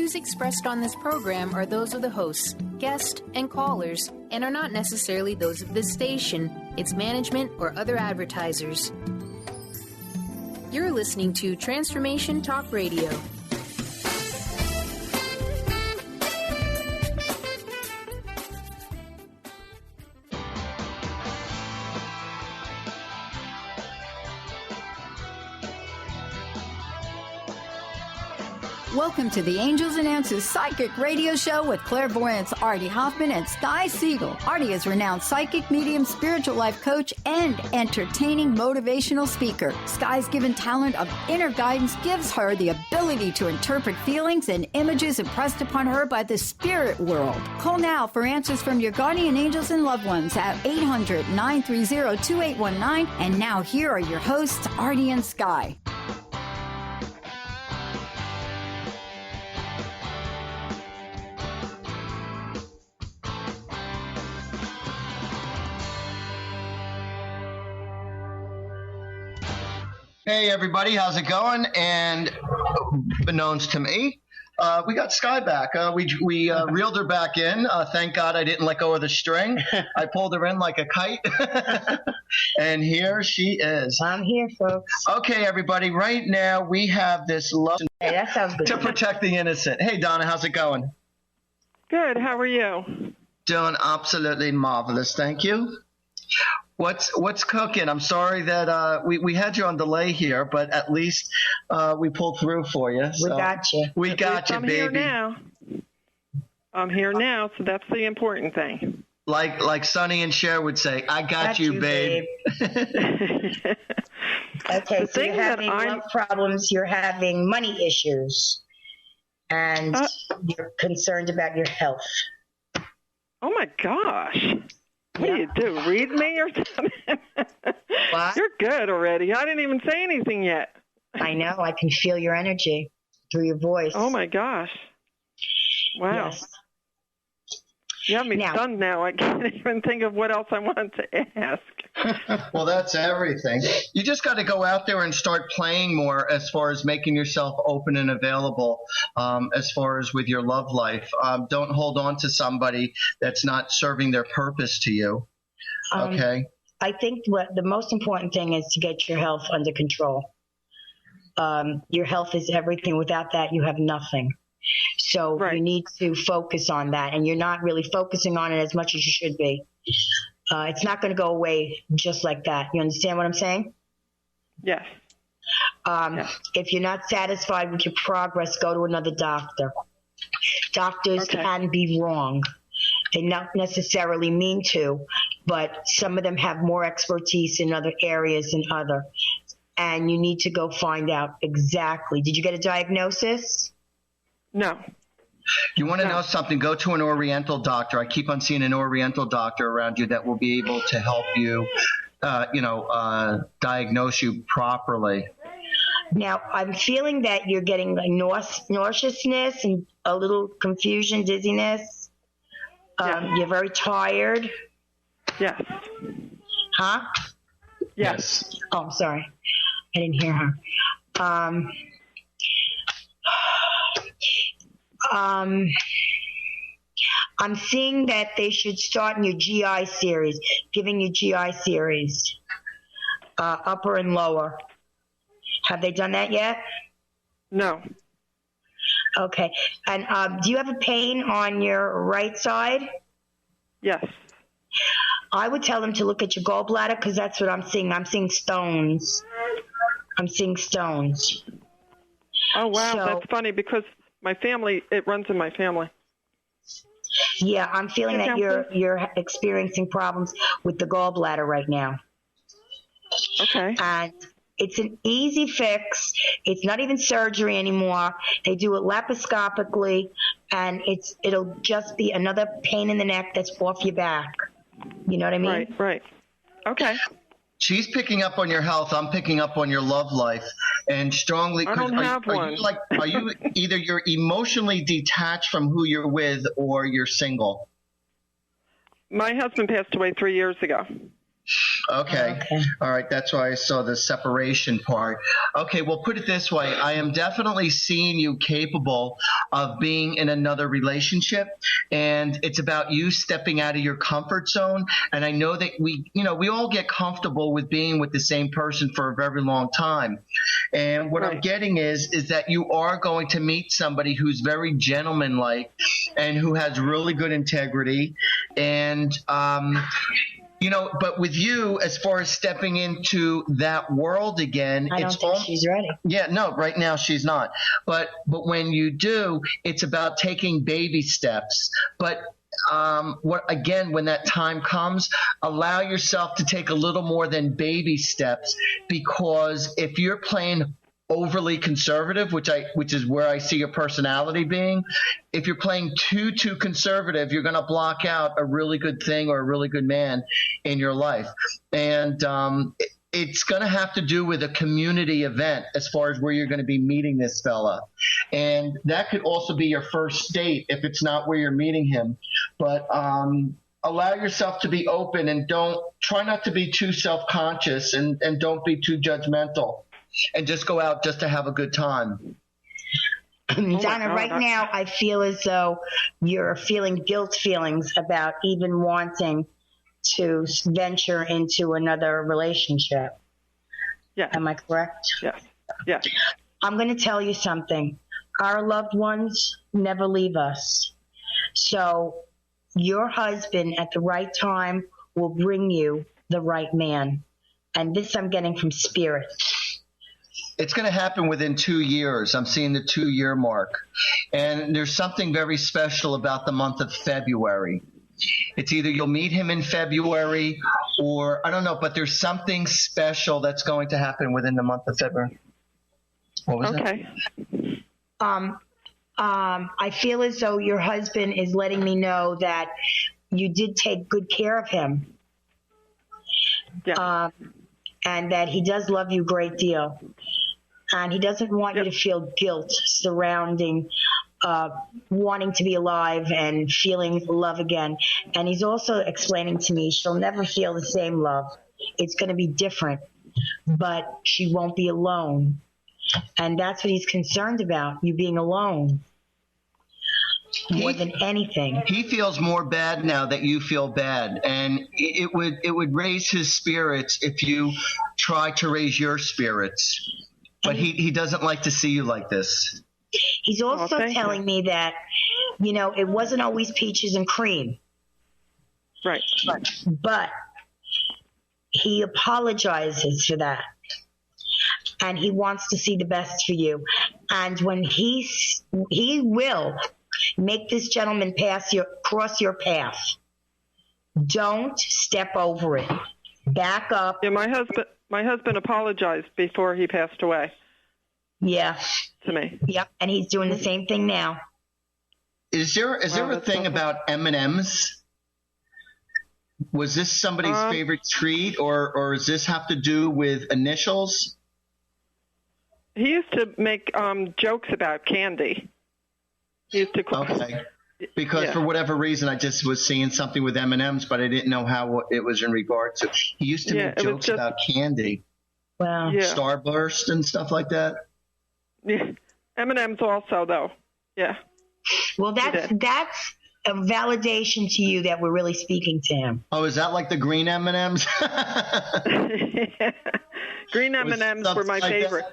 views expressed on this program are those of the hosts, guests, and callers, and are not necessarily those of this station, its management, or other advertisers. You're listening to Transformation Talk Radio. Welcome to the Angels and Answers Psychic Radio Show with clairvoyants Artie Hoffman and Siegell. Artie is renowned psychic, medium, spiritual life coach, and entertaining motivational speaker. Sky's given talent of inner guidance gives her the ability to interpret feelings and images impressed upon her by the spirit world. Call now for answers from your guardian angels and loved ones at 800-930-2819. And now here are your hosts, Artie and Sky. Hey everybody, how's it going? And beknownst to me, we got Sky back. We reeled her back in. Thank God I didn't let go of the string. I pulled her in like a kite. And here she is. I'm here, folks. Okay, everybody, right now we have this love that sounds good. To protect the innocent. Hey, Donna, how's it going? Good. How are you? Doing absolutely marvelous. Thank you. What's cooking? I'm sorry that we had you on delay here, but at least we pulled through for you. So. We got you. We got you, baby. Here now. I'm here now, so that's the important thing. Like Sonny and Cher would say, I got you, babe. Okay, so you're having love problems, you're having money issues, and you're concerned about your health. Oh, my gosh. What do you do, read me or something? What? You're good already. I didn't even say anything yet. I know. I can feel your energy through your voice. Oh, my gosh. Wow. Yes. You have me stunned now. I can't even think of what else I want to ask. Well, that's everything. You just got to go out there and start playing more as far as making yourself open and available as far as with your love life. Don't hold on to somebody that's not serving their purpose to you. Okay? I think what the most important thing is to get your health under control. Your health is everything. Without that, you have nothing. So you need to focus on that, and you're not really focusing on it as much as you should be. It's not going to go away just like that. You understand what I'm saying? Yes. If you're not satisfied with your progress, go to another doctor. Doctors can be wrong. They not necessarily mean to, but some of them have more expertise in other areas than other. And you need to go find out exactly. Did you get a diagnosis? No. You want to know something? Go to an Oriental doctor. I keep on seeing an Oriental doctor around you that will be able to help you, diagnose you properly. Now, I'm feeling that you're getting nauseousness and a little confusion, dizziness. You're very tired. Yes. Huh? Yes. Oh, I'm sorry. I didn't hear her. I'm seeing that they should start in your GI series, giving you GI series, upper and lower. Have they done that yet? No. Okay. And do you have a pain on your right side? Yes. I would tell them to look at your gallbladder because that's what I'm seeing. I'm seeing stones. Oh, wow. So, that's funny because my family, it runs in my family. Yeah, I'm feeling that you're experiencing problems with the gallbladder right now. Okay. And it's an easy fix. It's not even surgery anymore. They do it laparoscopically, and it'll just be another pain in the neck that's off your back. You know what I mean? Right. Okay. She's picking up on your health. I'm picking up on your love life, and strongly. I don't have one. Are you either you're emotionally detached from who you're with, or you're single? My husband passed away 3 years ago. Okay. All right. That's why I saw the separation part. Okay. Well, put it this way. I am definitely seeing you capable of being in another relationship, and it's about you stepping out of your comfort zone. And I know that we all get comfortable with being with the same person for a very long time. And what I'm getting is that you are going to meet somebody who's very gentlemanlike and who has really good integrity. And, but with you, as far as stepping into that world again, I don't think she's ready. Yeah, no, right now she's not. But when you do, it's about taking baby steps. But when that time comes, allow yourself to take a little more than baby steps, because if you're playing overly conservative, which is where I see your personality being, if you're playing too conservative, you're going to block out a really good thing or a really good man in your life. And it's going to have to do with a community event as far as where you're going to be meeting this fella. And that could also be your first date if it's not where you're meeting him. But allow yourself to be open, and try not to be too self-conscious, and don't be too judgmental. And just go out just to have a good time. Donna, right now I feel as though you're feeling guilt feelings about even wanting to venture into another relationship. Yeah. Am I correct? Yes. Yeah. I'm going to tell you something. Our loved ones never leave us. So your husband at the right time will bring you the right man. And this I'm getting from Spirit. It's going to happen within 2 years. I'm seeing the 2-year mark. And there's something very special about the month of February. It's either you'll meet him in February, or I don't know, but there's something special that's going to happen within the month of February. What was that? I feel as though your husband is letting me know that you did take good care of him. Yeah. And that he does love you a great deal. And he doesn't want you to feel guilt surrounding wanting to be alive and feeling love again. And he's also explaining to me she'll never feel the same love. It's going to be different, but she won't be alone. And that's what he's concerned about, you being alone. More than anything. He feels more bad now that you feel bad, and it would raise his spirits if you try to raise your spirits. But he doesn't like to see you like this. He's also telling me that, it wasn't always peaches and cream. Right. But he apologizes for that. And he wants to see the best for you. And when he will make this gentleman cross your path. Don't step over it. Back up. Yeah, my husband apologized before he passed away. Yeah. To me. Yep, and he's doing the same thing now. Is there a thing about M&Ms? Was this somebody's favorite treat, or does this have to do with initials? He used to make jokes about candy. He used to Okay. Because for whatever reason, I just was seeing something with M&Ms, but I didn't know how it was in regard to. He used to make jokes about candy. Wow. Yeah. Starburst and stuff like that. Yeah. M&Ms also, though. Yeah. Well, that's a validation to you that we're really speaking to him. Oh, is that like the green M&Ms? Yeah. Green M&Ms were my favorite.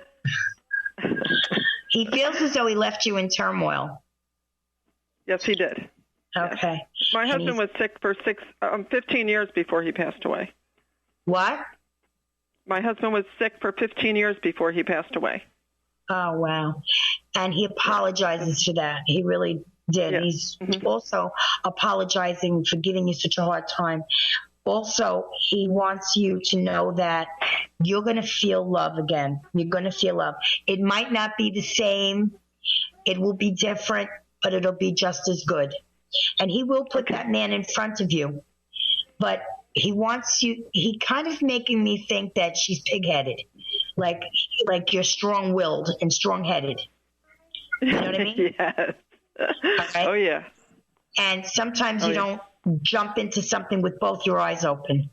He feels as though he left you in turmoil. Yes, he did. Okay. My husband was sick for 15 years before he passed away. What? My husband was sick for 15 years before he passed away. Oh, wow. And he apologizes for that. He really did. Yeah. He's also apologizing for giving you such a hard time. Also, he wants you to know that you're going to feel love again. You're going to feel love. It might not be the same. It will be different, but it'll be just as good. And he will put that man in front of you. But he wants you, he kind of making me think that she's pig-headed. Like you're strong-willed and strong-headed. You know what I mean? Yes. Right? Oh, yeah. And sometimes you don't jump into something with both your eyes open.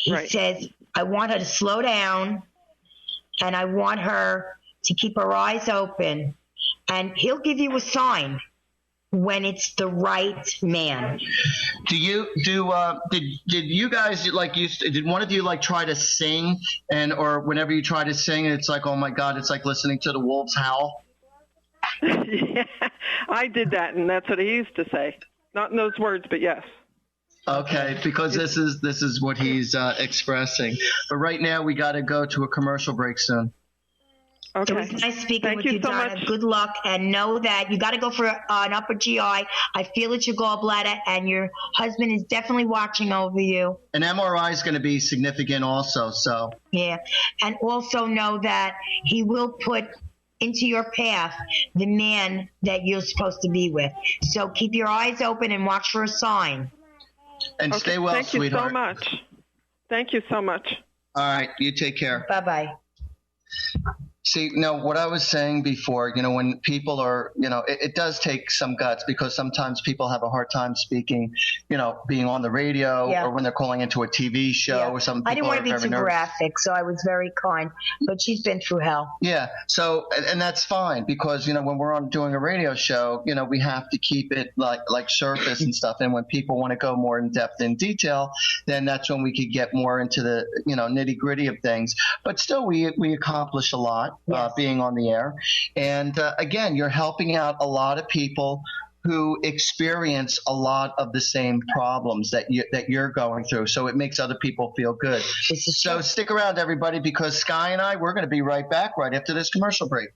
He says, I want her to slow down, and I want her to keep her eyes open, and he'll give you a sign when it's the right man. Did you guys did one of you try to sing, or whenever you try to sing, it's like, oh my God, it's like listening to the wolves howl? Yeah, I did that, and that's what he used to say. Not in those words, but yes. Okay, because this is what he's expressing. But right now we got to go to a commercial break soon. Okay. It was nice speaking with you, Donna. Much. Good luck, and know that you got to go for an upper GI. I feel it's your gallbladder, and your husband is definitely watching over you. An MRI is going to be significant also, so. Yeah, and also know that he will put into your path the man that you're supposed to be with. So keep your eyes open and watch for a sign. And stay well, sweetheart. Thank you so much. All right, you take care. Bye-bye. See, what I was saying before, when people are, it does take some guts, because sometimes people have a hard time speaking, being on the radio or when they're calling into a TV show or something. I didn't want to be too graphic, so I was very kind, but she's been through hell. Yeah. So, and that's fine, because, when we're doing a radio show, we have to keep it like surface and stuff. And when people want to go more in depth in detail, then that's when we could get more into the, nitty gritty of things. But still, we accomplish a lot. Being on the air. And again, you're helping out a lot of people who experience a lot of the same problems that you're going through. So it makes other people feel good. So stick around, everybody, because Sky and we're going to be right back right after this commercial break.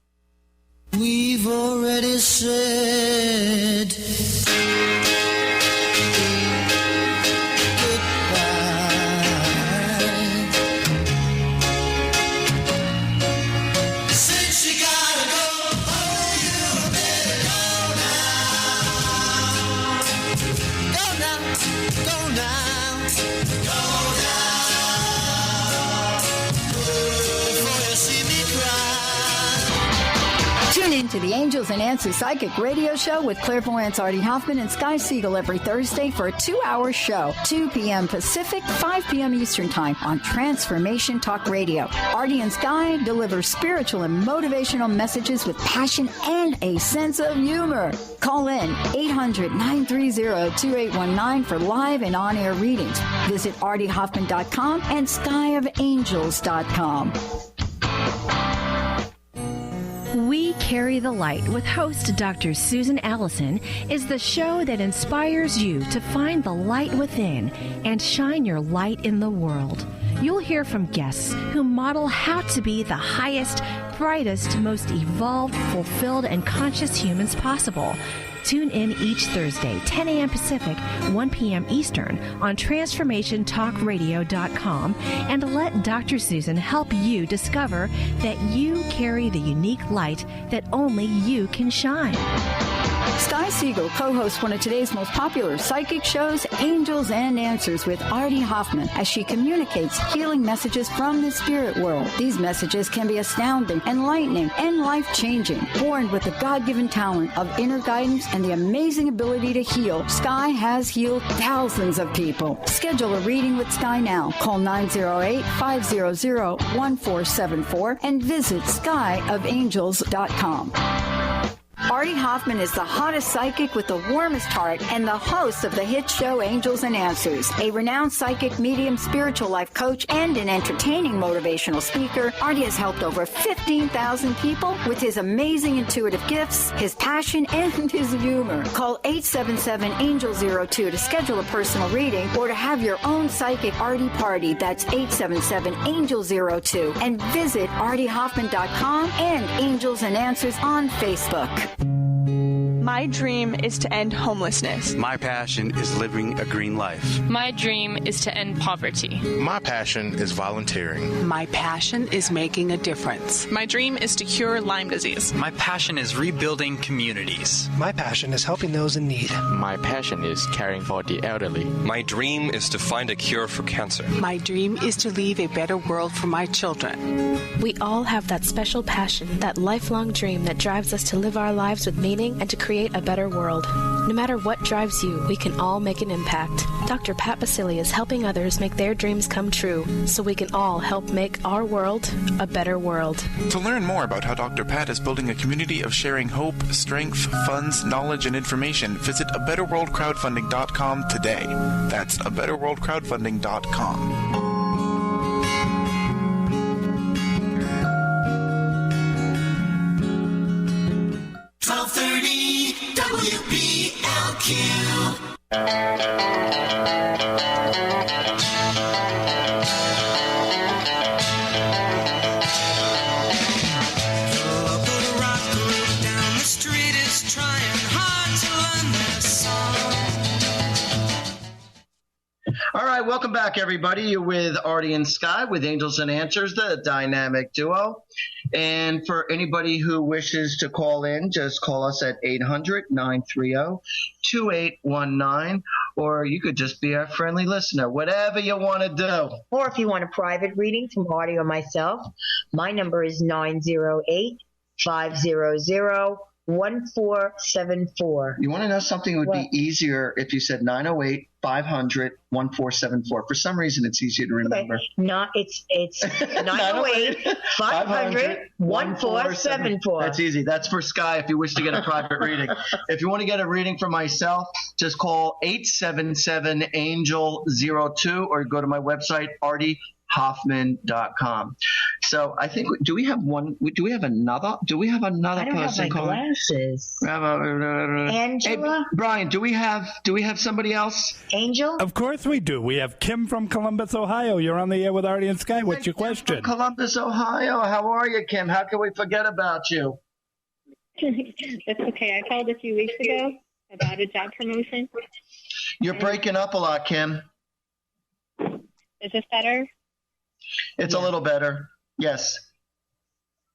We've already said Tune in to the Angels and Answers Psychic Radio Show with clairvoyants Artie Hoffman and Sky Siegell every Thursday for a 2-hour show, 2 p.m. Pacific, 5 p.m. Eastern Time on Transformation Talk Radio. Artie and Sky deliver spiritual and motivational messages with passion and a sense of humor. Call in 800-930-2819 for live and on-air readings. Visit artiehoffman.com and skyofangels.com. We Carry the Light with host Dr. Susan Allison is the show that inspires you to find the light within and shine your light in the world. You'll hear from guests who model how to be the highest, brightest, most evolved, fulfilled, and conscious humans possible. Tune in each Thursday, 10 a.m. Pacific, 1 p.m. Eastern on TransformationTalkRadio.com and let Dr. Susan help you discover that you carry the unique light that only you can shine. Sky Siegell co-hosts one of today's most popular psychic shows, Angels and Answers with Artie Hoffman, as she communicates healing messages from the spirit world. These messages can be astounding, enlightening, and life-changing. Born with the God-given talent of inner guidance and the amazing ability to heal, Sky has healed thousands of people. Schedule a reading with Sky now. Call 908-500-1474 and visit skyofangels.com. Artie Hoffman is the hottest psychic with the warmest heart and the host of the hit show Angels and Answers. A renowned psychic, medium, spiritual life coach, and an entertaining motivational speaker, Artie has helped over 15,000 people with his amazing intuitive gifts, his passion, and his humor. Call 877-ANGEL-02 to schedule a personal reading or to have your own psychic Artie party. That's 877-ANGEL-02. And visit artiehoffman.com and Angels and Answers on Facebook. My dream is to end homelessness. My passion is living a green life. My dream is to end poverty. My passion is volunteering. My passion is making a difference. My dream is to cure Lyme disease. My passion is rebuilding communities. My passion is helping those in need. My passion is caring for the elderly. My dream is to find a cure for cancer. My dream is to leave a better world for my children. We all have that special passion, that lifelong dream that drives us to live our lives with meaning and to create create a better world. No matter what drives you, we can all make an impact. Dr. Pat Basili is helping others make their dreams come true so we can all help make our world a better world. To learn more about how Dr. Pat is building a community of sharing hope, strength, funds, knowledge, and information, visit abetterworldcrowdfunding.com today. That's abetterworldcrowdfunding.com. 1230 WBLQ. All right, welcome back, everybody. You're with Artie and Sky with Angels and Answers, the dynamic duo. And for anybody who wishes to call in, just call us at 800-930-2819, or you could just be our friendly listener, whatever you want to do. Or if you want a private reading from Artie or myself, my number is 908-500-1474. You want to know something would be easier if you said 908-500-1474. For some reason, it's easier to remember. Okay. No, it's 908-500-1474. That's easy. That's for Sky if you wish to get a private reading. If you want to get a reading from myself, just call 877-ANGEL-02 or go to my website, ArtieHoffman.com. So I think do we have another person calling? I don't have my glasses. Angela? Hey, Brian, do we have somebody else? Angel? Of course we do. We have Kim from Columbus, Ohio. You're on the air with Artie and Sky. What's your question? From Columbus, Ohio. How are you, Kim? How can we forget about you? That's okay. I called a few weeks ago about a job promotion. You're breaking up a lot, Kim. Is this better? It's a little better. Yes.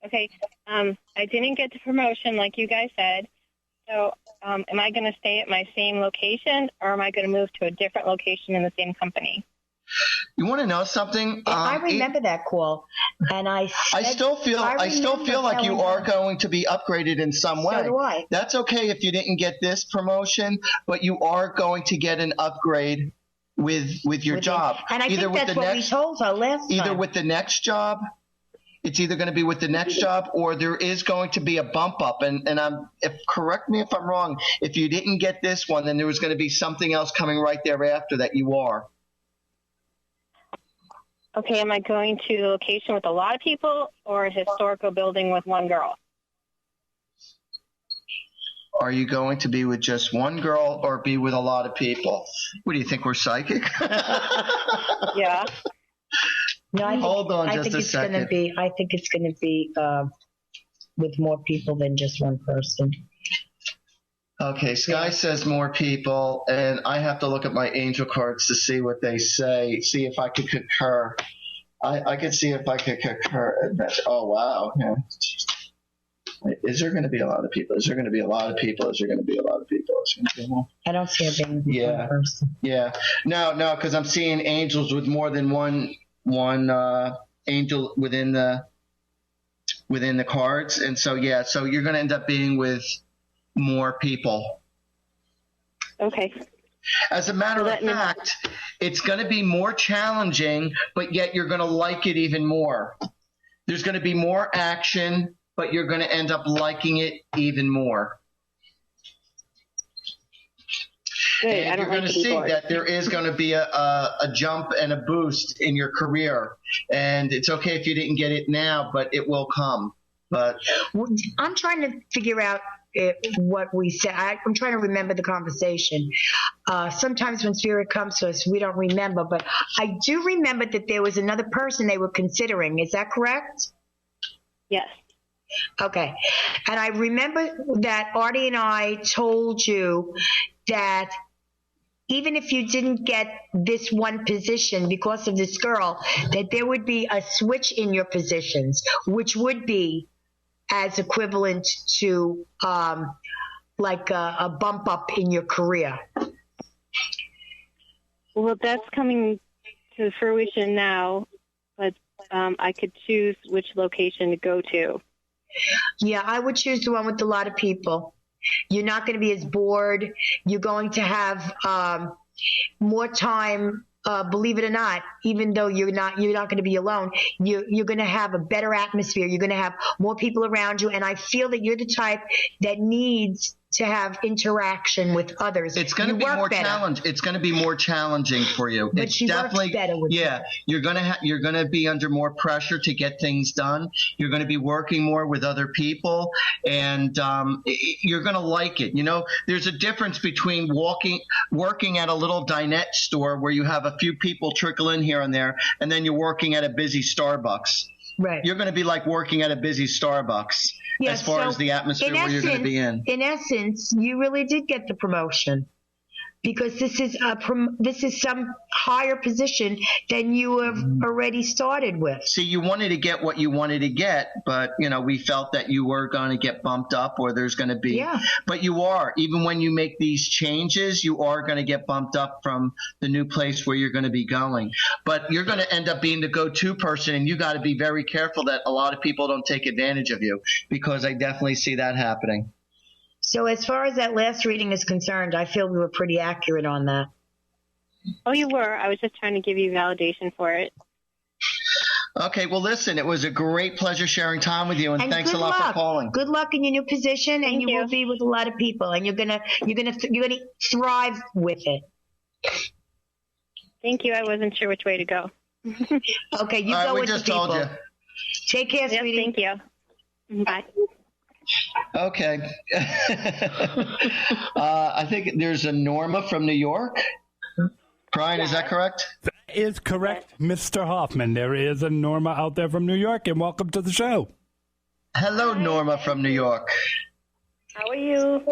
Okay. I didn't get the promotion like you guys said. So am I going to stay at my same location, or am I going to move to a different location in the same company? You want to know something? I remember that call, and I still feel like you are going to be upgraded in some way. So do I. That's okay if you didn't get this promotion, but you are going to get an upgrade with your job. And I think that's what we told her last time. Either with the next job. It's either going to be with the next job, or there is going to be a bump up. And correct me if I'm wrong. If you didn't get this one, then there was going to be something else coming right thereafter that you are. Okay, am I going to the location with a lot of people, or a historical building with one girl? Are you going to be with just one girl or be with a lot of people? What do you think? We're psychic? Yeah. No, hold on just a second. I think it's going to be with more people than just one person. Okay, Sky says more people, and I have to look at my angel cards to see what they say, see if I could concur. I could see if I could concur. Oh, wow. Yeah. Is there going to be a lot of people? Is there going to be a lot of people? Is there going to be a lot of people? Is there going to be more? I don't see it being one person. Yeah. No, because I'm seeing angels with more than one angel within the cards, and so you're going to end up being with more people. Okay. As a matter of fact, it's going to be more challenging, but yet you're going to like it even more. There's going to be more action, but you're going to end up liking it even more. Good. And you're going to see that there is going to be a jump and a boost in your career. And it's okay if you didn't get it now, but it will come. But I'm trying to figure out what we said. I'm trying to remember the conversation. Sometimes when spirit comes to us, we don't remember. But I do remember that there was another person they were considering. Is that correct? Yes. Okay. And I remember that Artie and I told you that even if you didn't get this one position because of this girl, that there would be a switch in your positions, which would be as equivalent to like a bump up in your career. Well, that's coming to fruition now, but I could choose which location to go to. Yeah, I would choose the one with a lot of people. You're not going to be as bored. You're going to have more time. Believe it or not, even though you're not going to be alone, you're going to have a better atmosphere. You're going to have more people around you, and I feel that you're the type that needs to have interaction with others. It's going to be more challenging. It's going to be more challenging for you. But it's she definitely works better with you. You're going to be under more pressure to get things done. You're going to be working more with other people, and you're going to like it. You know, there's a difference between working at a little dinette store where you have a few people trickle in here and there, and then you're working at a busy Starbucks. Right. You're going to be like working at a busy Starbucks as far as the atmosphere where you're going to be in. In essence, you really did get the promotion because this is some higher position than you have already started with. See, you wanted to get what you wanted to get, but, you know, we felt that you were going to get bumped up or there's going to be. Yeah. But you are. Even when you make these changes, you are going to get bumped up from the new place where you're going to be going. But you're going to end up being the go-to person, and you got to be very careful that a lot of people don't take advantage of you, because I definitely see that happening. So as far as that last reading is concerned, I feel we were pretty accurate on that. Oh, you were. I was just trying to give you validation for it. Okay, well, listen, it was a great pleasure sharing time with you, and thanks a lot for calling. Good luck in your new position, and you will be with a lot of people, and you're gonna thrive with it. Thank you. I wasn't sure which way to go. Okay, you go with the people. Told you. Take care, sweetie. Thank you. Bye. Okay. I think there's a Norma from New York. Brian, is that correct? That is correct, Mr. Hoffman. There is a Norma out there from New York, and welcome to the show. Hello, Norma from New York. How are you?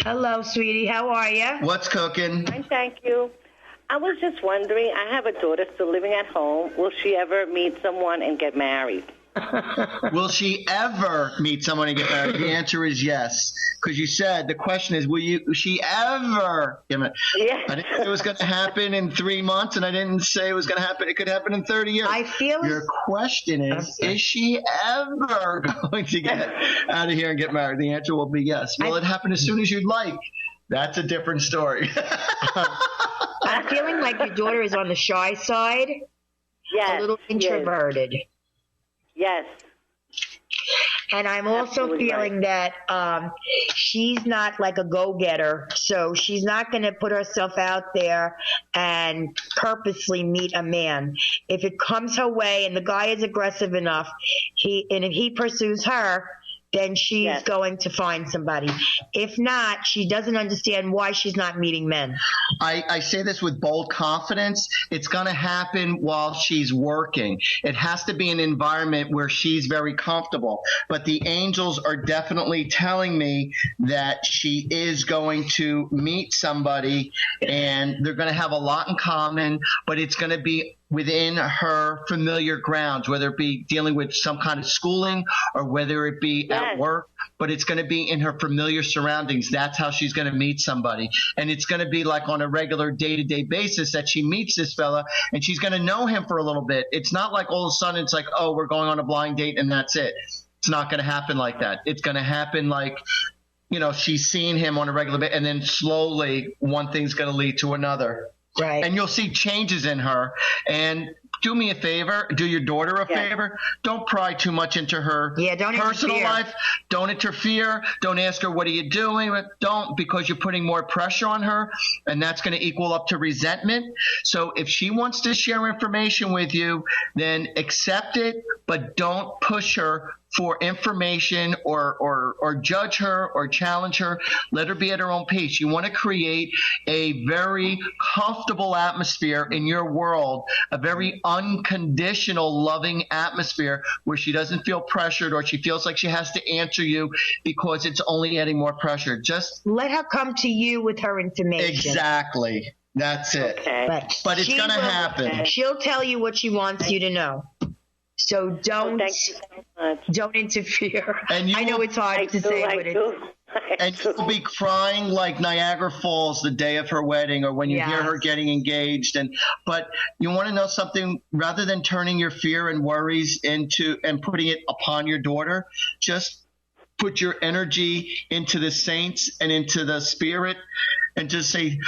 Hello, sweetie. How are you? What's cooking? Fine, thank you. I was just wondering, I have a daughter still living at home. Will she ever meet someone and get married? Will she ever meet someone and get married? The answer is yes. Because you said, the question is, will she ever get married? Yes. I didn't say it was going to happen in 3 months, and I didn't say it was going to happen. It could happen in 30 years. I feel your question is she ever going to get out of here and get married? The answer will be yes. Will it happen as soon as you'd like? That's a different story. I'm feeling like your daughter is on the shy side. Yes. A little introverted. Yes. And I'm also feeling that she's not like a go-getter, so she's not going to put herself out there and purposely meet a man. If it comes her way and the guy is aggressive enough, if he pursues her, then she's going to find somebody. If not, she doesn't understand why she's not meeting men. I say this with bold confidence. It's going to happen while she's working. It has to be an environment where she's very comfortable. But the angels are definitely telling me that she is going to meet somebody, and they're going to have a lot in common, but it's going to be within her familiar grounds, whether it be dealing with some kind of schooling or whether it be at work, but it's going to be in her familiar surroundings. That's how she's going to meet somebody. And it's going to be like on a regular day-to-day basis that she meets this fella, and she's going to know him for a little bit. It's not like all of a sudden it's like, oh, we're going on a blind date and that's it. It's not going to happen like that. It's going to happen like, you know, she's seeing him on a regular basis, and then slowly one thing's going to lead to another. Right. And you'll see changes in her. And do me a favor, do your daughter a favor. Don't pry too much into her personal life. Don't interfere. Don't ask her, what are you doing? Don't, because you're putting more pressure on her, and that's going to equal up to resentment. So if she wants to share information with you, then accept it, but don't push her for information or judge her or challenge her. Let her be at her own pace. You want to create a very comfortable atmosphere in your world, a very unconditional, loving atmosphere where she doesn't feel pressured or she feels like she has to answer you because it's only adding more pressure. Just let her come to you with her information. Exactly. That's it. Okay. But it's going to happen. She'll tell you what she wants you to know. So don't interfere. And I know it's hard to say, but and you'll be crying like Niagara Falls the day of her wedding, or when you hear her getting engaged. But you want to know something? Rather than turning your fear and worries into and putting it upon your daughter, just put your energy into the saints and into the spirit and just say,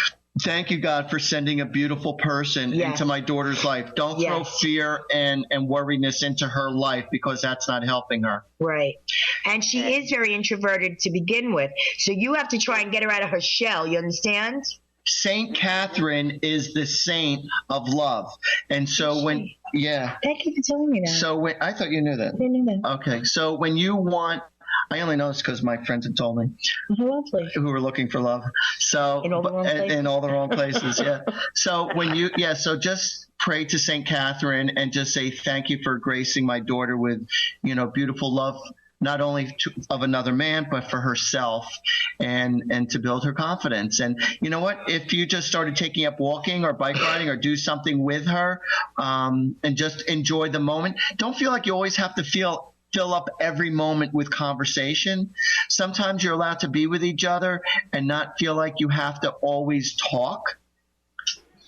thank you, God, for sending a beautiful person into my daughter's life. Don't throw fear and worriness into her life, because that's not helping her. Right. And she is very introverted to begin with. So you have to try and get her out of her shell. You understand? Saint Catherine is the saint of love. And so Thank you for telling me that. So I thought you knew that. I knew that. Okay. So when you want, I only know this because my friends have told me. Lovely. Who were looking for love. So in all the wrong places. In all the wrong places, yeah. So when you, so just pray to Saint Catherine and just say, thank you for gracing my daughter with, beautiful love, not only of another man, but for herself, and to build her confidence. And you know what? If you just started taking up walking or bike riding or do something with her, and just enjoy the moment, don't feel like you always have to fill up every moment with conversation. Sometimes you're allowed to be with each other and not feel like you have to always talk.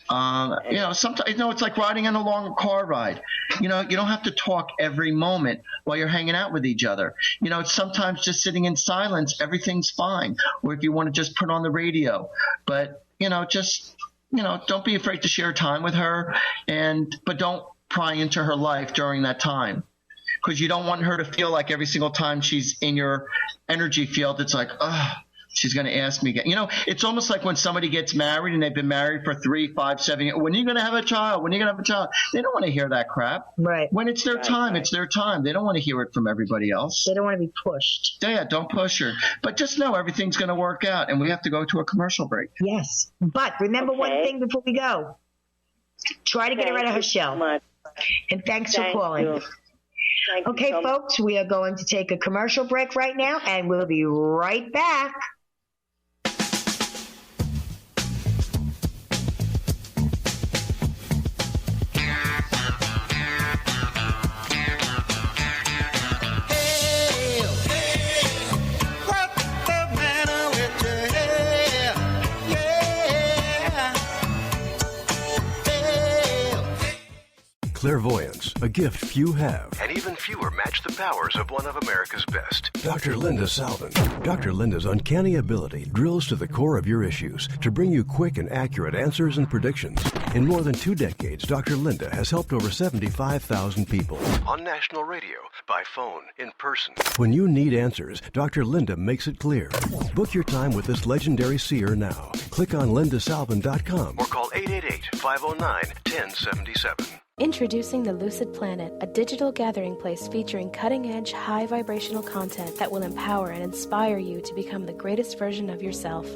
Sometimes, it's like riding on a long car ride. You don't have to talk every moment while you're hanging out with each other. It's sometimes just sitting in silence, everything's fine. Or if you want to just put on the radio, but, don't be afraid to share time with her, but don't pry into her life during that time. Because you don't want her to feel like every single time she's in your energy field, it's like, she's going to ask me again. It's almost like when somebody gets married and they've been married for 3, 5, 7 years. When are you going to have a child? When are you going to have a child? They don't want to hear that crap. Right. When it's their time, it's their time. They don't want to hear it from everybody else. They don't want to be pushed. Yeah, don't push her. But just know everything's going to work out, and we have to go to a commercial break. Yes. But remember one thing before we go. Try to get her out of her shell. And thanks for calling. Okay, folks, we are going to take a commercial break right now, and we'll be right back. Clairvoyance, a gift few have, and even fewer match the powers of one of America's best. Dr. Linda Salvin. Dr. Linda's uncanny ability drills to the core of your issues to bring you quick and accurate answers and predictions. In more than 2 decades, Dr. Linda has helped over 75,000 people. On national radio, by phone, in person. When you need answers, Dr. Linda makes it clear. Book your time with this legendary seer now. Click on lindasalvin.com or call 888-509-1077. Introducing the Lucid Planet, a digital gathering place featuring cutting-edge, high-vibrational content that will empower and inspire you to become the greatest version of yourself.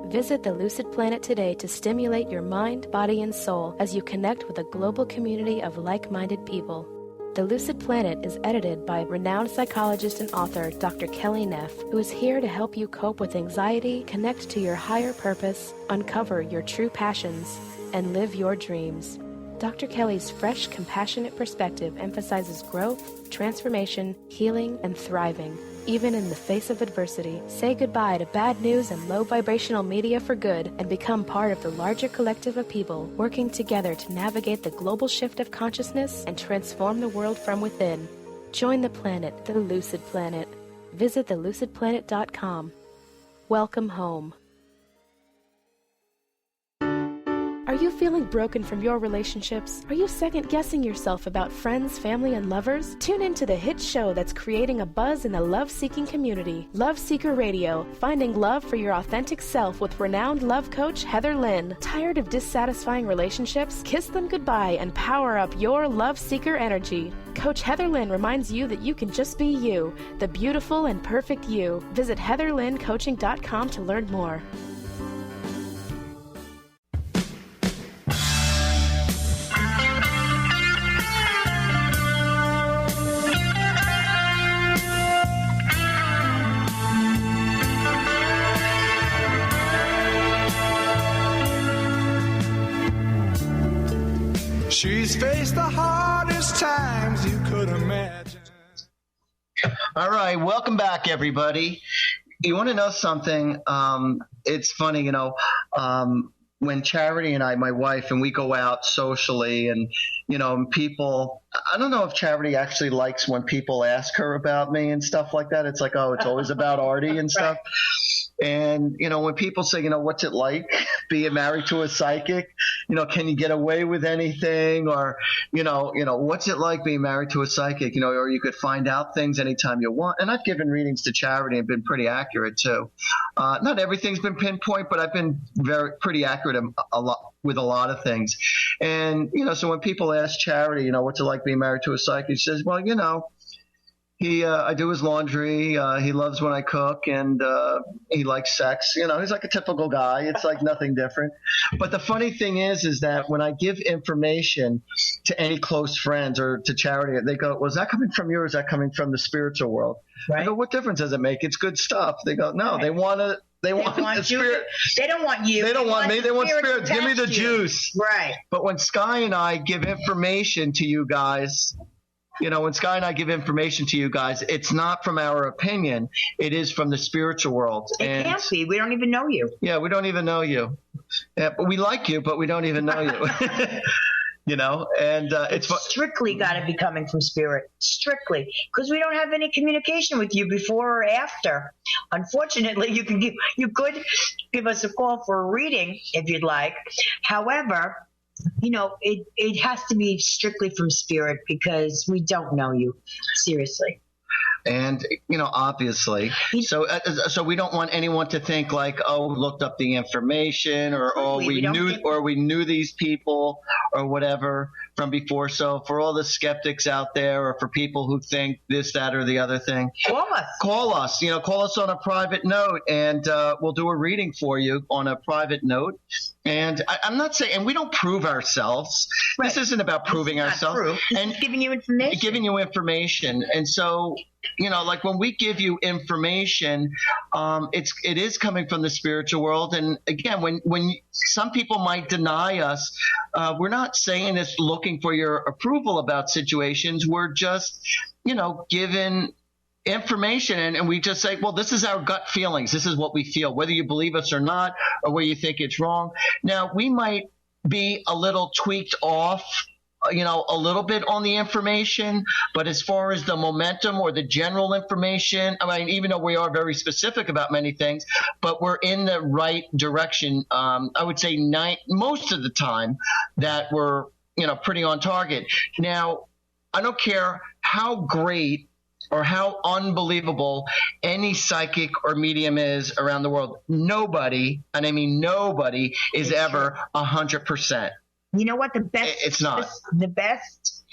Visit the Lucid Planet today to stimulate your mind, body, and soul as you connect with a global community of like-minded people. The Lucid Planet is edited by renowned psychologist and author Dr. Kelly Neff, who is here to help you cope with anxiety, connect to your higher purpose, uncover your true passions, and live your dreams. Dr. Kelly's fresh, compassionate perspective emphasizes growth, transformation, healing, and thriving, even in the face of adversity. Say goodbye to bad news and low vibrational media for good and become part of the larger collective of people working together to navigate the global shift of consciousness and transform the world from within. Join the planet, the Lucid Planet. Visit thelucidplanet.com. Welcome home. Are you feeling broken from your relationships? Are you second-guessing yourself about friends, family, and lovers? Tune into the hit show that's creating a buzz in the love-seeking community. Love Seeker Radio, finding love for your authentic self with renowned love coach Heather Lynn. Tired of dissatisfying relationships? Kiss them goodbye and power up your love seeker energy. Coach Heather Lynn reminds you that you can just be you, the beautiful and perfect you. Visit heatherlynncoaching.com to learn more. She's faced the hardest times you could imagine. All right, welcome back, everybody. You want to know something? It's funny, when Charity and I, my wife, and we go out socially and, people, I don't know if Charity actually likes when people ask her about me and stuff like that. It's like, oh, it's always about Artie and stuff. And, when people say, what's it like being married to a psychic? Can you get away with anything? Or, what's it like being married to a psychic? Or you could find out things anytime you want. And I've given readings to Charity and been pretty accurate too. Not everything's been pinpoint, but I've been pretty accurate with a lot of things. And, so when people ask Charity, what's it like being married to a psychic? She says, well, I do his laundry. He loves when I cook, and he likes sex. He's like a typical guy. It's like nothing different. But the funny thing is that when I give information to any close friends or to Charity, they go, well, is that coming from you or is that coming from the spiritual world? Right. I go, what difference does it make? It's good stuff. They go, no, right. They want the spirit. They don't want you. They don't want me. They want spirit. Give me the juice. Right. But when Sky and I give information to you guys, when Sky and I give information to you guys, it's not from our opinion. It is from the spiritual world. It can't be. We don't even know you. Yeah, we don't even know you. Yeah, but we like you, but we don't even know you. It's strictly got to be coming from spirit. Strictly. Because we don't have any communication with you before or after. Unfortunately, you could give us a call for a reading if you'd like. However, it has to be strictly from spirit because we don't know you. Seriously. And, obviously, so we don't want anyone to think like, oh, we looked up the information or we knew these people or whatever from before. So for all the skeptics out there or for people who think this, that, or the other thing, call us, call us on a private note and we'll do a reading for you on a private note. And I'm not saying, and we don't prove ourselves. Right. This isn't about proving ourselves. And giving you information. And so, like when we give you information, it is coming from the spiritual world. And again, when some people might deny us, we're not saying this looking for your approval about situations. We're just, given information and we just say, well, this is our gut feelings. This is what we feel, whether you believe us or not, or whether you think it's wrong. Now, we might be a little tweaked off, a little bit on the information, but as far as the momentum or the general information, even though we are very specific about many things, but we're in the right direction. I would say most of the time that we're, pretty on target. Now, I don't care how great or how unbelievable any psychic or medium is around the world. Nobody, and I mean nobody, is ever 100%. You know what? The best. It's not. The best.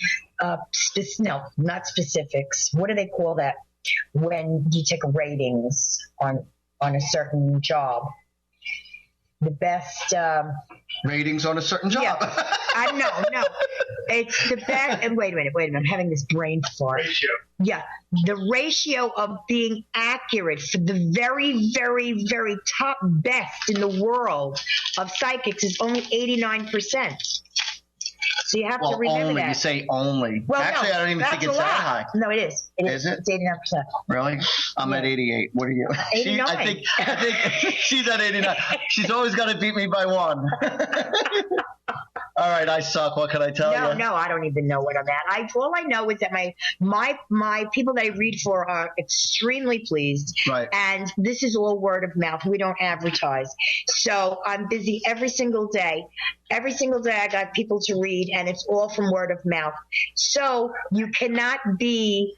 No, not specifics. What do they call that? When you take ratings on a certain job. The best. Ratings on a certain job. Yeah. No. It's the best. And wait a minute. I'm having this brain fart. Ratio. Yeah. The ratio of being accurate for the very, very, very top best in the world of psychics is only 89%. So you have to remember that. You say only. Well, actually, no, I don't even think it's that high. No, it is. Is it? It's 89%. Really? I'm at 88. What are you? 89. I think she's at 89. She's always got to beat me by one. All right, I suck. What can I tell you? No, I don't even know what I'm at. All I know is that my people that I read for are extremely pleased. Right. And this is all word of mouth. We don't advertise. So I'm busy every single day. Every single day I got people to read, and it's all from word of mouth. So you cannot be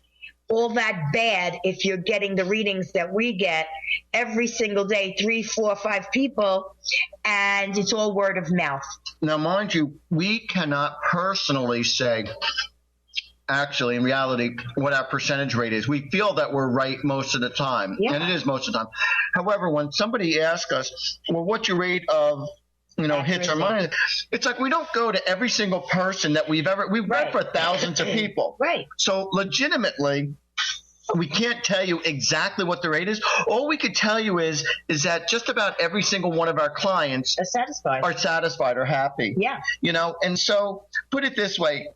all that bad if you're getting the readings that we get every single day, 3, 4, 5 people, and it's all word of mouth. Now, mind you, we cannot personally say, actually, in reality, what our percentage rate is. We feel that we're right most of the time, and it is most of the time. However, when somebody asks us, well, what's your rate of hits or minus? It's like we don't go to every single person that we've read for thousands of people. Right. So legitimately, we can't tell you exactly what the rate is. All we could tell you is that just about every single one of our clients are satisfied or happy. Yeah. And so put it this way,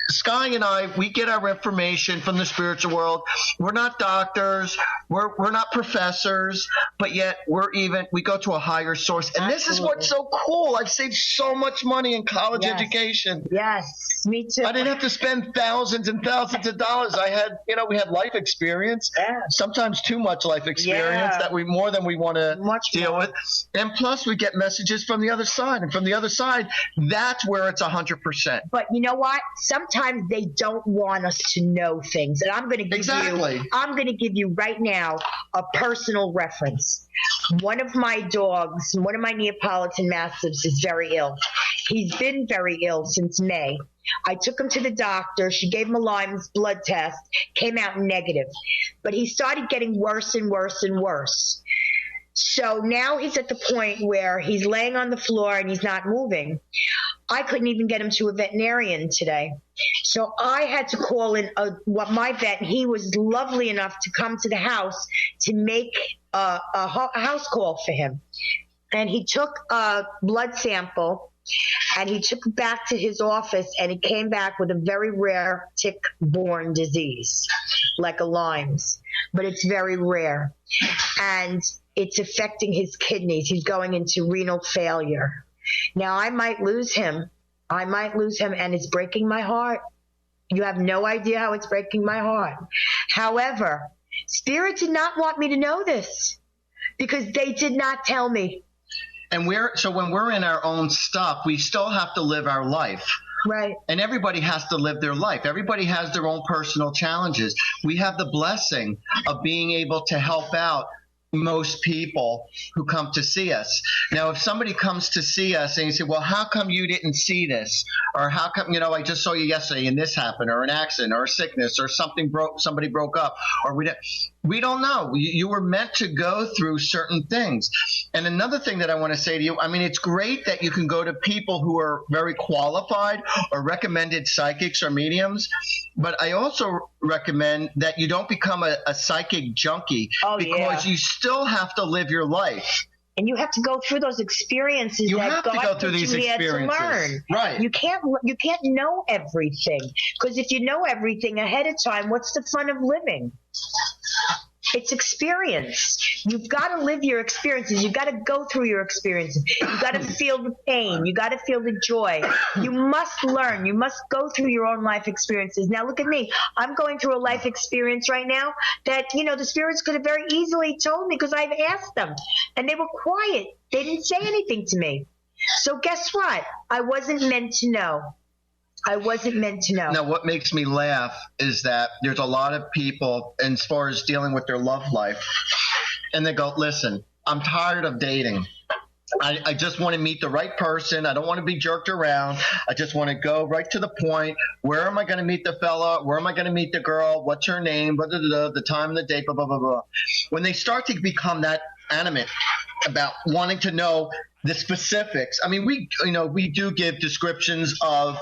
Sky and I, we get our information from the spiritual world. We're not doctors. We're not professors, but yet we go to a higher source. And this is what's so cool. I've saved so much money in college education. Yes, me too. I didn't have to spend thousands and thousands of dollars. I had, we had life experience, sometimes too much life experience that more than we want to deal with. And plus we get messages from the other side. And from the other side, that's where it's 100%. But you know what? Sometimes they don't want us to know things. And I'm going to give you right now a personal reference. One of my dogs, one of my Neapolitan Mastiffs is very ill. He's been very ill since May. I took him to the doctor. She gave him a Lyme's blood test, came out negative. But he started getting worse and worse and worse. So now he's at the point where he's laying on the floor and he's not moving. I couldn't even get him to a veterinarian today. So I had to call in my vet, and he was lovely enough to come to the house to make a house call for him. And he took a blood sample, and he took it back to his office, and it came back with a very rare tick-borne disease, like a Lyme's. But it's very rare. And it's affecting his kidneys. He's going into renal failure. Now, I might lose him, and it's breaking my heart. You have no idea how it's breaking my heart. However, Spirit did not want me to know this because they did not tell me. And when we're in our own stuff, we still have to live our life. Right. And everybody has to live their life. Everybody has their own personal challenges. We have the blessing of being able to help out most people who come to see us. Now, if somebody comes to see us and you say, well, how come you didn't see this? Or how come, I just saw you yesterday and this happened, or an accident, or a sickness, or somebody broke up, or we don't know. You were meant to go through certain things. And another thing that I want to say to you, it's great that you can go to people who are very qualified or recommended psychics or mediums, but I also recommend that you don't become a psychic junkie because you still have to live your life. And you have to go through those experiences. You have to go through these experiences. To learn. Right. You can't know everything, because if you know everything ahead of time, what's the fun of living? It's experience. You've got to live your experiences. You've got to go through your experiences. You've got to feel the pain. You've got to feel the joy. You must learn. You must go through your own life experiences. Now, look at me. I'm going through a life experience right now that, the spirits could have very easily told me because I've asked them. And they were quiet. They didn't say anything to me. So guess what? I wasn't meant to know. Now, what makes me laugh is that there's a lot of people, as far as dealing with their love life, and they go, listen, I'm tired of dating. I just want to meet the right person. I don't want to be jerked around. I just want to go right to the point. Where am I going to meet the fella? Where am I going to meet the girl? What's her name? Blah, blah, blah, the time of the date, blah, blah, blah, blah. When they start to become that animate about wanting to know the specifics. We do give descriptions of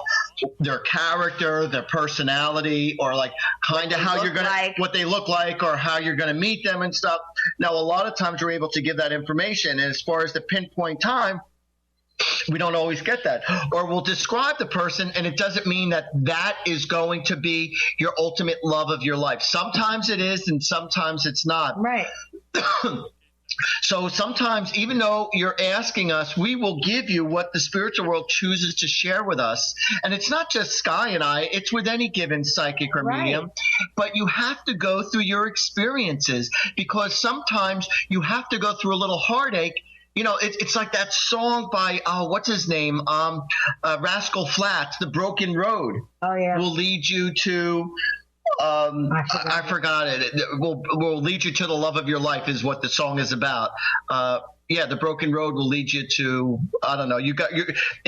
their character, their personality, or like kind of how you're going to, what they look like, or how you're going to meet them and stuff. Now, a lot of times we're able to give that information. And as far as the pinpoint time, we don't always get that. Or we'll describe the person, and it doesn't mean that is going to be your ultimate love of your life. Sometimes it is, and sometimes it's not. Right. So sometimes, even though you're asking us, we will give you what the spiritual world chooses to share with us. And it's not just Sky and I, it's with any given psychic or medium. But you have to go through your experiences, because sometimes you have to go through a little heartache. It's like that song by, what's his name? Rascal Flatts, The Broken Road. Oh, yeah. Will lead you to... I forgot it. Will lead you to the love of your life is what the song is about. The broken road will lead you to, I don't know.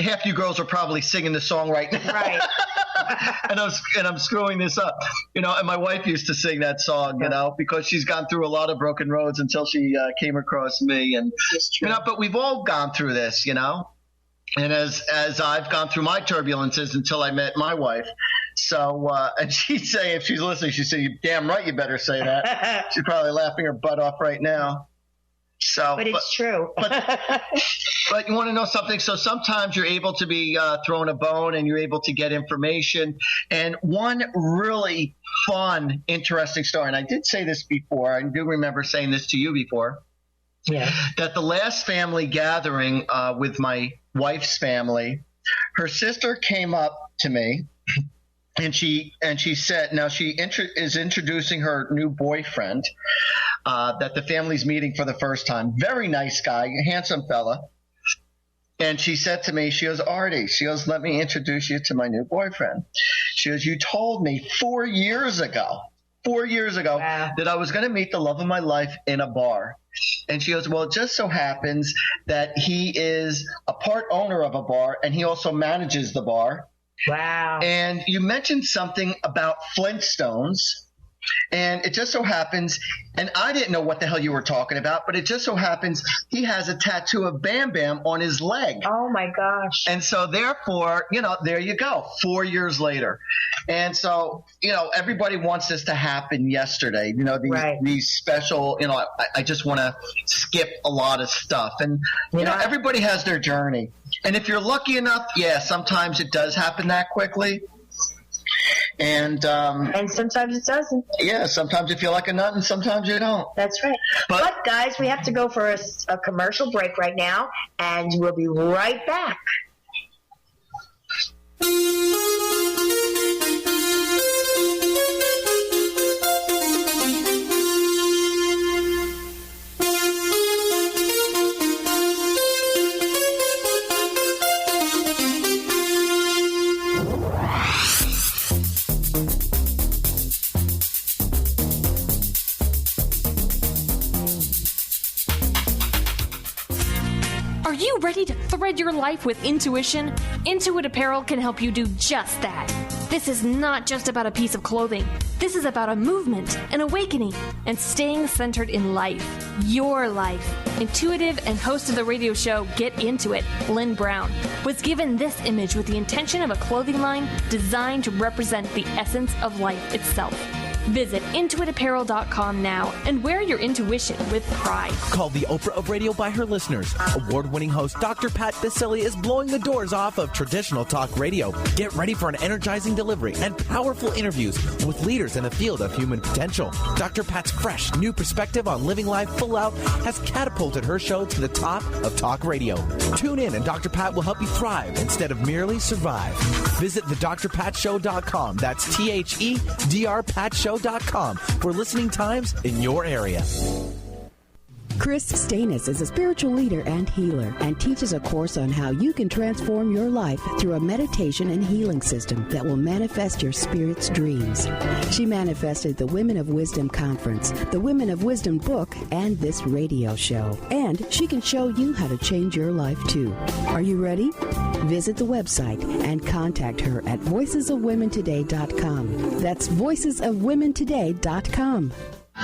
Half you girls are probably singing the song right now. Right. and I'm screwing this up. And my wife used to sing that song, because she's gone through a lot of broken roads until she came across me. And but we've all gone through this, And as I've gone through my turbulences until I met my wife. So, and she'd say, if she's listening, she'd say, "You damn right, you better say that." She's probably laughing her butt off right now. So, but it's true. But you want to know something? So sometimes you're able to be thrown a bone and you're able to get information. And one really fun, interesting story, and I did say this before. I do remember saying this to you before. Yeah. That the last family gathering with my wife's family, her sister came up to me and she said, now she is introducing her new boyfriend that the family's meeting for the first time. Very nice guy, handsome fella. And she said to me, she goes, Artie, she goes, let me introduce you to my new boyfriend. She goes, you told me 4 years ago that I was going to meet the love of my life in a bar. And she goes, well, it just so happens that he is a part owner of a bar and he also manages the bar. Wow. And you mentioned something about Flintstones. And it just so happens, and I didn't know what the hell you were talking about, but it just so happens he has a tattoo of Bam Bam on his leg. Oh, my gosh. And so therefore, there you go, 4 years later. And so, everybody wants this to happen yesterday. These special, I just want to skip a lot of stuff. And, everybody has their journey. And if you're lucky enough, sometimes it does happen that quickly. And sometimes it doesn't. Yeah, sometimes you feel like a nut and sometimes you don't. That's right. But guys, we have to go for a commercial break right now, and we'll be right back. Are you ready to thread your life with intuition? Intuit Apparel can help you do just that. This is not just about a piece of clothing. This is about a movement, an awakening, and staying centered in life. Your life. Intuitive and host of the radio show Get Into It, Lynn Brown, was given this image with the intention of a clothing line designed to represent the essence of life itself. Visit intuitapparel.com now and wear your intuition with pride. Called the Oprah of Radio by her listeners, award-winning host Dr. Pat Baccili is blowing the doors off of traditional talk radio. Get ready for an energizing delivery and powerful interviews with leaders in the field of human potential. Dr. Pat's fresh, new perspective on living life full out has catapulted her show to the top of talk radio. Tune in and Dr. Pat will help you thrive instead of merely survive. Visit thedrpatshow.com. That's THEDRPatShow.com for listening times in your area. Chris Stanis is a spiritual leader and healer and teaches a course on how you can transform your life through a meditation and healing system that will manifest your spirit's dreams. She manifested the Women of Wisdom Conference, the Women of Wisdom book, and this radio show. And she can show you how to change your life too. Are you ready? Visit the website and contact her at voicesofwomentoday.com. That's voicesofwomentoday.com.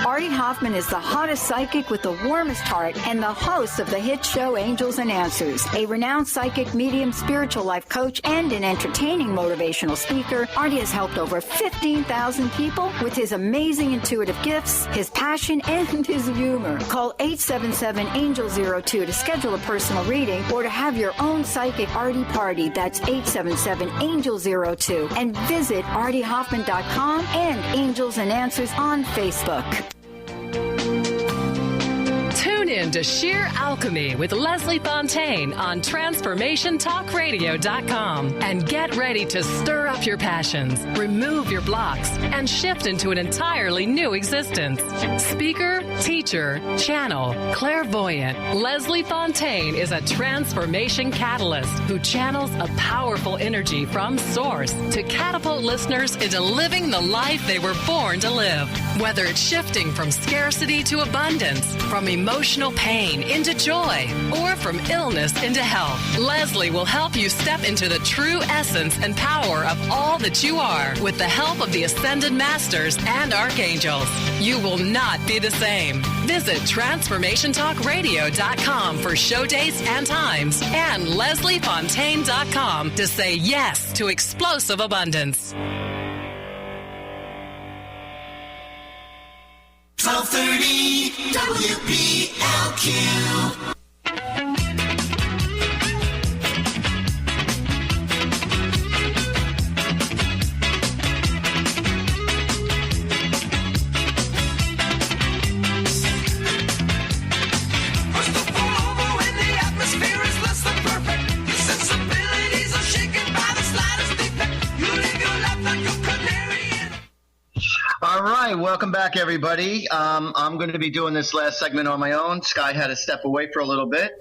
Artie Hoffman is the hottest psychic with the warmest heart and the host of the hit show Angels and Answers. A renowned psychic, medium, spiritual life coach, and an entertaining motivational speaker, Artie has helped over 15,000 people with his amazing intuitive gifts, his passion, and his humor. Call 877-ANGEL-02 to schedule a personal reading or to have your own psychic Artie party. That's 877-ANGEL-02. And visit artiehoffman.com and Angels and Answers on Facebook. Tune in to Sheer Alchemy with Leslie Fontaine on TransformationTalkRadio.com and get ready to stir up your passions, remove your blocks, and shift into an entirely new existence. Speaker, teacher, channel, clairvoyant, Leslie Fontaine is a transformation catalyst who channels a powerful energy from source to catapult listeners into living the life they were born to live. Whether it's shifting from scarcity to abundance, from emotional pain into joy, or from illness into health, Leslie will help you step into the true essence and power of all that you are with the help of the Ascended Masters and Archangels. You will not be the same. Visit TransformationTalkRadio.com for show dates and times and LeslieFontaine.com to say yes to explosive abundance. 1230 WBLQ. All right, welcome back, everybody. I'm going to be doing this last segment on my own. Sky had to step away for a little bit.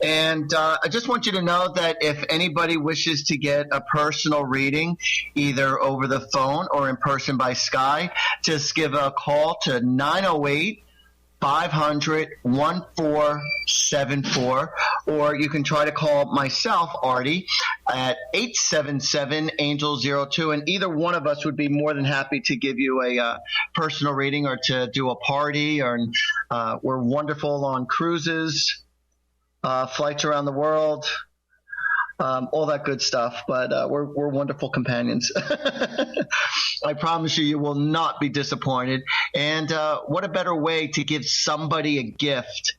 And I just want you to know that if anybody wishes to get a personal reading, either over the phone or in person by Sky, just give a call to 908-500-1474, or you can try to call myself, Artie, at 877-ANGEL-02, and either one of us would be more than happy to give you a personal reading or to do a party. Or we're wonderful on cruises, flights around the world, all that good stuff, but we're wonderful companions. I promise you, you will not be disappointed. And what a better way to give somebody a gift,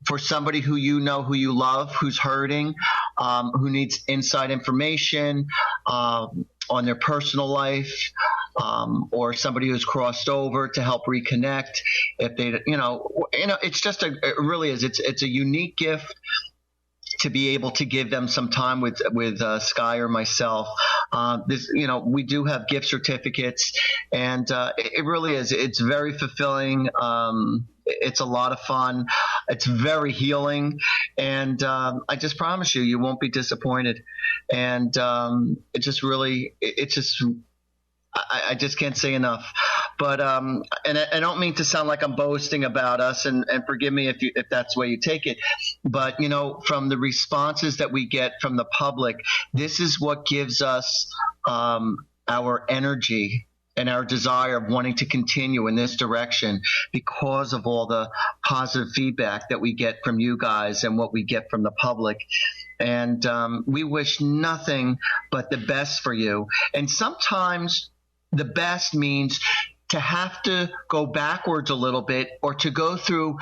for somebody who you know, who you love, who's hurting, who needs inside information on their personal life, or somebody who's crossed over to help reconnect. If they, it's just it really is. It's a unique gift to be able to give them some time with Sky or myself. We do have gift certificates, and it really is. It's very fulfilling. It's a lot of fun. It's very healing, and I just promise you, you won't be disappointed. And it just really, I just can't say enough. But and I don't mean to sound like I'm boasting about us, and forgive me if that's the way you take it. But from the responses that we get from the public, this is what gives us our energy and our desire of wanting to continue in this direction, because of all the positive feedback that we get from you guys and what we get from the public. And we wish nothing but the best for you. And sometimes the best means to have to go backwards a little bit, or to go through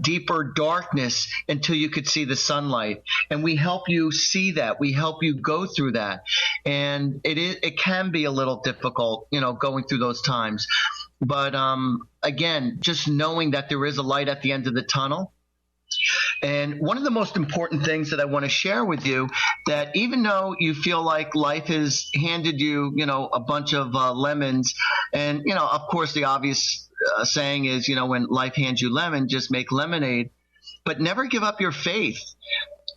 deeper darkness until you could see the sunlight. And we help you see that. We help you go through that. And it can be a little difficult, going through those times. But again, just knowing that there is a light at the end of the tunnel. And one of the most important things that I want to share with you, that even though you feel like life has handed you, a bunch of lemons, and, of course, the obvious saying is, when life hands you lemon, just make lemonade, but never give up your faith,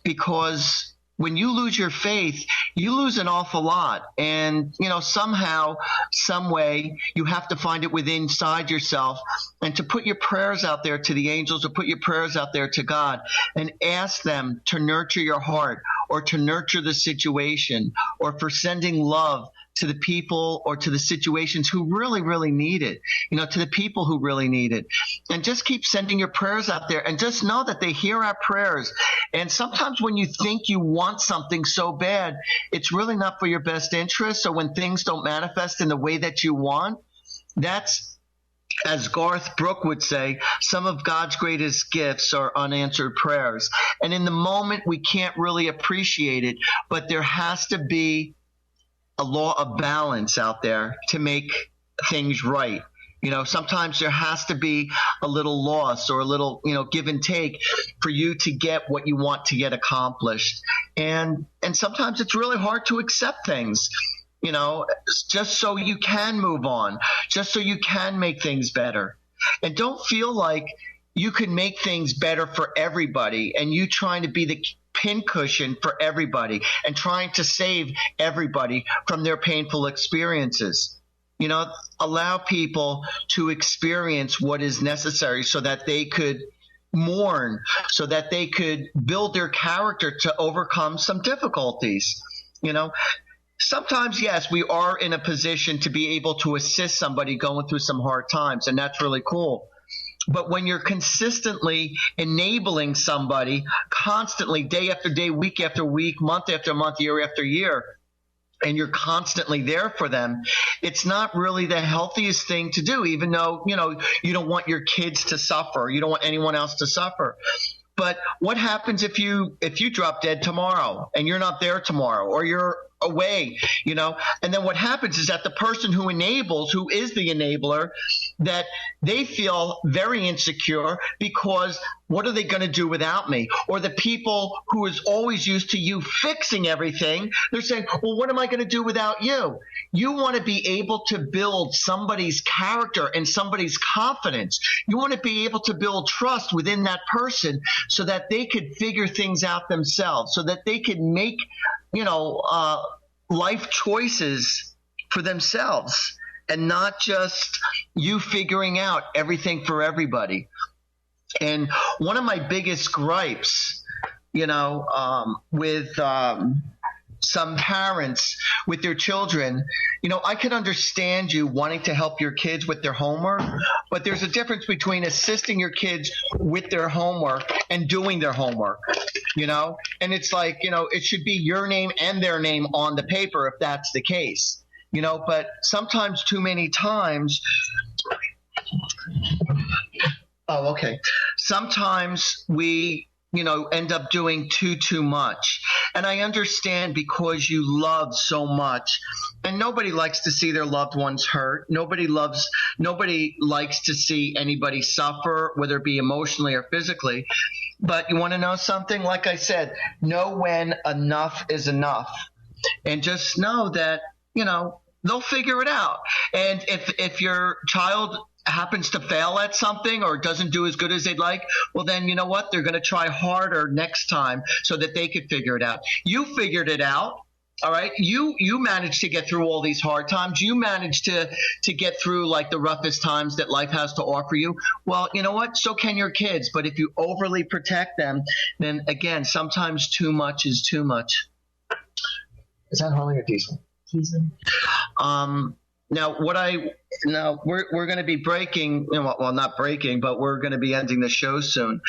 because when you lose your faith, you lose an awful lot. And, somehow, some way, you have to find it within inside yourself, and to put your prayers out there to the angels, or put your prayers out there to God, and ask them to nurture your heart, or to nurture the situation, or for sending love to the people or to the situations who really, really need it, to the people who really need it. And just keep sending your prayers out there, and just know that they hear our prayers. And sometimes when you think you want something so bad, it's really not for your best interest. So when things don't manifest in the way that you want, that's, as Garth Brooks would say, some of God's greatest gifts are unanswered prayers. And in the moment, we can't really appreciate it, but there has to be a law of balance out there to make things right. Sometimes there has to be a little loss, or a little, give and take, for you to get what you want to get accomplished. And sometimes it's really hard to accept things, just so you can move on, just so you can make things better. And don't feel like you can make things better for everybody, and you trying to be the pincushion for everybody and trying to save everybody from their painful experiences. Allow people to experience what is necessary, so that they could mourn, so that they could build their character to overcome some difficulties. Sometimes, yes, we are in a position to be able to assist somebody going through some hard times, and that's really cool. But when you're consistently enabling somebody, constantly, day after day, week after week, month after month, year after year, and you're constantly there for them, it's not really the healthiest thing to do, even though, you don't want your kids to suffer. You don't want anyone else to suffer. But what happens if you drop dead tomorrow and you're not there tomorrow, or you're away, and then what happens is that the person who is the enabler, that they feel very insecure because what are they going to do without me? Or the people who is always used to you fixing everything, they're saying, well, what am I going to do without you? You want to be able to build somebody's character and somebody's confidence. You want to be able to build trust within that person so that they could figure things out themselves, so that they could make life choices for themselves, and not just you figuring out everything for everybody. And one of my biggest gripes, with some parents with their children, I can understand you wanting to help your kids with their homework, but there's a difference between assisting your kids with their homework and doing their homework, and it's like, it should be your name and their name on the paper if that's the case, but sometimes, too many times, sometimes we end up doing too much. And I understand, because you love so much, and nobody likes to see their loved ones hurt. Nobody likes to see anybody suffer, whether it be emotionally or physically. But you want to know something? Like I said, know when enough is enough. And just know that, they'll figure it out. And if your child happens to fail at something or doesn't do as good as they'd like, well, then you know what? They're going to try harder next time so that they could figure it out. You figured it out. All right. You managed to get through all these hard times. You managed to get through like the roughest times that life has to offer you. Well, you know what? So can your kids. But if you overly protect them, then again, sometimes too much is too much. Is that Harley or Diesel? Diesel. Now, we're going to be breaking, well, not breaking, but we're going to be ending the show soon.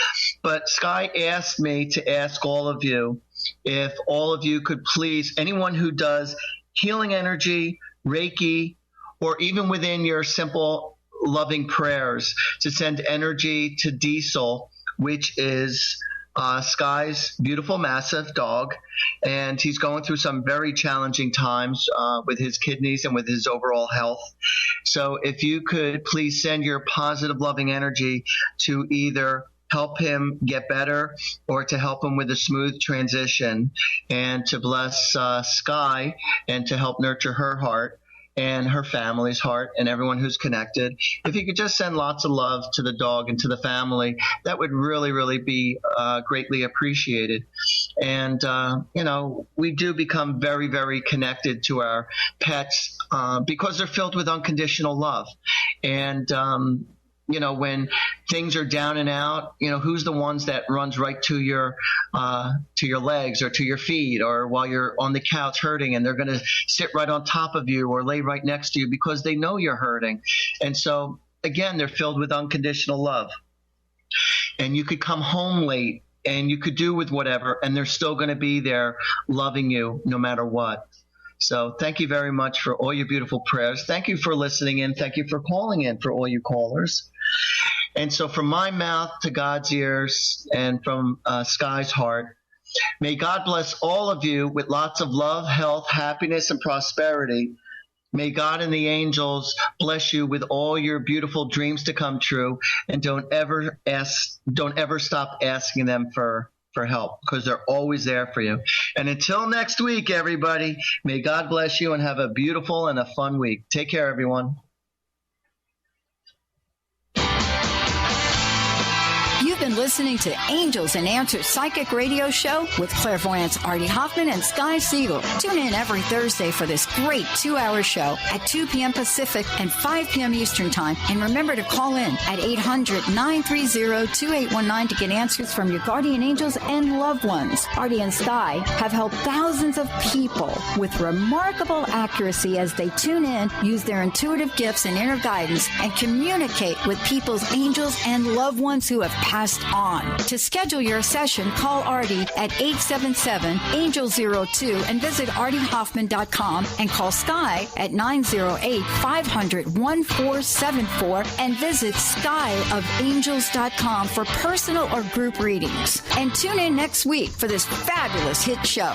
But Sky asked me to ask all of you if all of you could please, anyone who does healing energy, Reiki, or even within your simple loving prayers, to send energy to Diesel, which is Sky's beautiful, massive dog, and he's going through some very challenging times with his kidneys and with his overall health. So if you could please send your positive, loving energy to either help him get better or to help him with a smooth transition, and to bless Sky and to help nurture her heart and her family's heart and everyone who's connected. If you could just send lots of love to the dog and to the family, that would really, really be greatly appreciated. And, we do become very, very connected to our pets because they're filled with unconditional love. And, when things are down and out, who's the ones that runs right to your legs or to your feet, or while you're on the couch hurting, and they're going to sit right on top of you or lay right next to you because they know you're hurting. And so, again, they're filled with unconditional love. And you could come home late and you could do with whatever, and they're still going to be there loving you no matter what. So thank you very much for all your beautiful prayers. Thank you for listening in. Thank you for calling in, for all you callers. And so from my mouth to God's ears, and from Sky's heart, may God bless all of you with lots of love, health, happiness, and prosperity. May God and the angels bless you with all your beautiful dreams to come true. And don't ever stop asking them for help, because they're always there for you. And until next week, everybody, may God bless you and have a beautiful and a fun week. Take care, everyone. You've been listening to Angels and Answers Psychic Radio Show with clairvoyants Artie Hoffman and Sky Siegell. Tune in every Thursday for this great 2-hour show at 2 p.m. Pacific and 5 p.m. Eastern Time. And remember to call in at 800-930-2819 to get answers from your guardian angels and loved ones. Artie and Sky have helped thousands of people with remarkable accuracy as they tune in, use their intuitive gifts and inner guidance, and communicate with people's angels and loved ones who have passed just on. To schedule your session, call Artie at 877-ANGEL-02 and visit artiehoffman.com and call Sky at 908-500-1474 and visit skyofangels.com for personal or group readings. And tune in next week for this fabulous hit show.